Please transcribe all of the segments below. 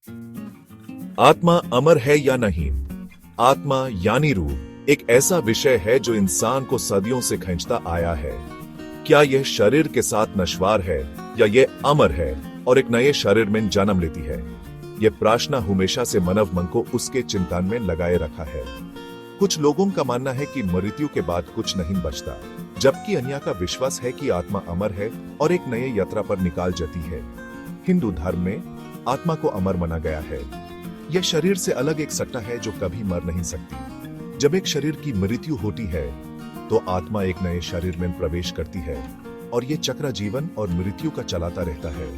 आत्मा अमर है या नहीं? आत्मा यानी रूह एक ऐसा विषय है जो इंसान को सदियों से खींचता आया है। क्या यह शरीर के साथ नश्वर है या यह अमर है और एक नए शरीर में जन्म लेती है? यह प्रश्न हमेशा से मानव मन को उसके चिंतन में लगाए रखा है। कुछ लोगों का मानना है कि मृत्यु के बाद कुछ नहीं बचता, जबकि अन्य का विश्वास है कि आत्मा अमर है और एक नए यात्रा पर निकाल जाती है। हिंदू धर्म में आत्मा को अमर माना गया है। यह शरीर से अलग एक सत्ता है जो कभी मर नहीं सकती। जब एक शरीर की मृत्यु होती है तो आत्मा एक नए शरीर में प्रवेश करती है और यह चक्र जीवन और मृत्यु का चलाता रहता है।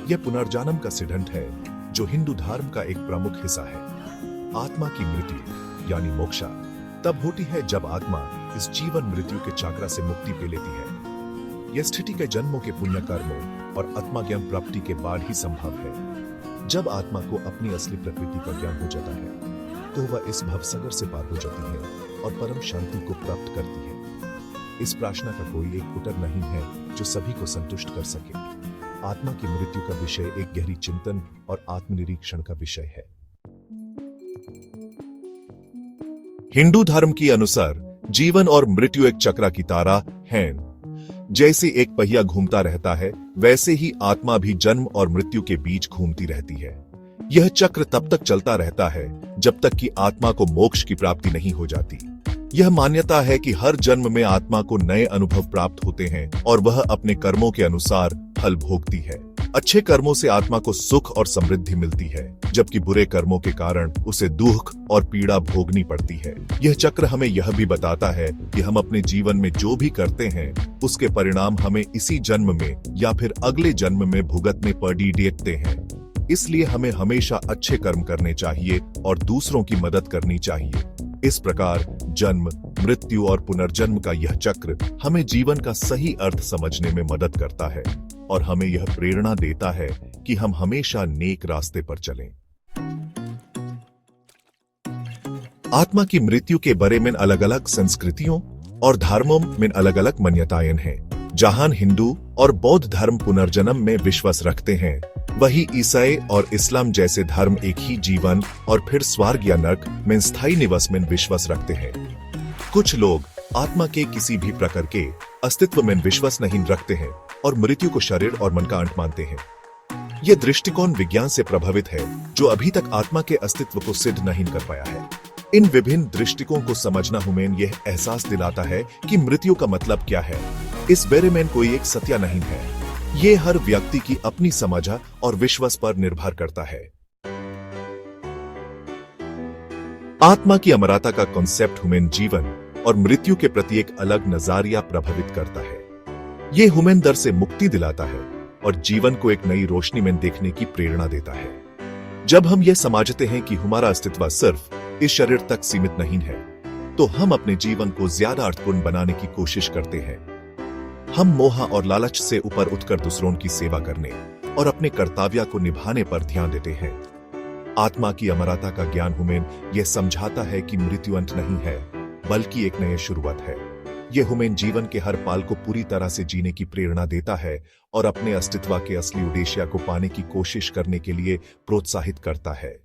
यह पुनर्जन्म का सिद्धांत है जो हिंदू धर्म का एक प्रमुख हिस्सा है। आत्मा की मृत्यु यानी मोक्ष तब होती है जब आत्मा इस जीवन मृत्यु के चक्र से मुक्ति पे लेती है। यह स्थिति के जन्मों के पुण्य कर्मों और आत्मा ज्ञान प्राप्ति के बाद ही संभव है। जब आत्मा को अपनी असली प्रकृति का ज्ञान हो जाता है तो वह इस भवसागर से पार हो जाती है और परम शांति को प्राप्त करती है। इस प्रश्न का कोई एक उत्तर नहीं है जो सभी को संतुष्ट कर सके। आत्मा की मृत्यु का विषय एक गहरी चिंतन और आत्मनिरीक्षण का विषय है। हिंदू धर्म के अनुसार जीवन और मृत्यु एक चक्र की तरह है। जैसे एक पहिया घूमता रहता है, वैसे ही आत्मा भी जन्म और मृत्यु के बीच घूमती रहती है। यह चक्र तब तक चलता रहता है जब तक कि आत्मा को मोक्ष की प्राप्ति नहीं हो जाती। यह मान्यता है कि हर जन्म में आत्मा को नए अनुभव प्राप्त होते हैं और वह अपने कर्मों के अनुसार फल भोगती है। अच्छे कर्मों से आत्मा को सुख और समृद्धि मिलती है, जबकि बुरे कर्मों के कारण उसे दुख और पीड़ा भोगनी पड़ती है। यह चक्र हमें यह भी बताता है कि हम अपने जीवन में जो भी करते हैं उसके परिणाम हमें इसी जन्म में या फिर अगले जन्म में भुगतने पड़ी देखते हैं। इसलिए हमें हमेशा अच्छे कर्म करने चाहिए और दूसरों की मदद करनी चाहिए। इस प्रकार जन्म, मृत्यु और पुनर्जन्म का यह चक्र हमें जीवन का सही अर्थ समझने में मदद करता है और हमें यह प्रेरणा देता है कि हम हमेशा नेक रास्ते पर चलें। आत्मा की मृत्यु के बारे में अलग अलग संस्कृतियों और धर्मों में अलग अलग मान्यताएं हैं। जहां हिंदू और बौद्ध धर्म पुनर्जन्म में विश्वास रखते हैं, वही ईसाई और इस्लाम जैसे धर्म एक ही जीवन और फिर स्वर्ग या नरक में स्थायी निवास में विश्वास रखते हैं। कुछ लोग आत्मा के किसी भी प्रकार के अस्तित्व में विश्वास नहीं रखते हैं और मृत्यु को शरीर और मन का अंत मानते हैं। यह दृष्टिकोण विज्ञान से प्रभावित है जो अभी तक आत्मा के अस्तित्व को सिद्ध नहीं कर पाया है। इन विभिन्न दृष्टिकोण को समझना हमें यह एहसास दिलाता है कि मृत्यु का मतलब क्या है। इस बारे में कोई एक सत्य नहीं है। ये हर व्यक्ति की अपनी समझ और विश्वास पर निर्भर करता है। आत्मा की अमरता का कॉन्सेप्ट हमें जीवन और मृत्यु के प्रति एक अलग नजरिया प्रभावित करता है। ये हमें डर से मुक्ति दिलाता है और जीवन को एक नई रोशनी में देखने की प्रेरणा देता है। जब हम ये समझते हैं कि हमारा अस्तित्व सिर्फ इस शरीर तक सीमित नहीं है, तो हम अपने जीवन को ज्यादा अर्थपूर्ण बनाने की कोशिश करते हैं। हम मोह और लालच से ऊपर उठकर दूसरों की सेवा करने और अपने कर्तव्य को निभाने पर ध्यान देते हैं। आत्मा की अमरता का ज्ञान हमें यह समझाता है कि मृत्यु अंत नहीं है, बल्कि एक नई शुरुआत है। यह हमें जीवन के हर पल को पूरी तरह से जीने की प्रेरणा देता है और अपने अस्तित्व के असली उद्देश्य को पाने की कोशिश करने के लिए प्रोत्साहित करता है।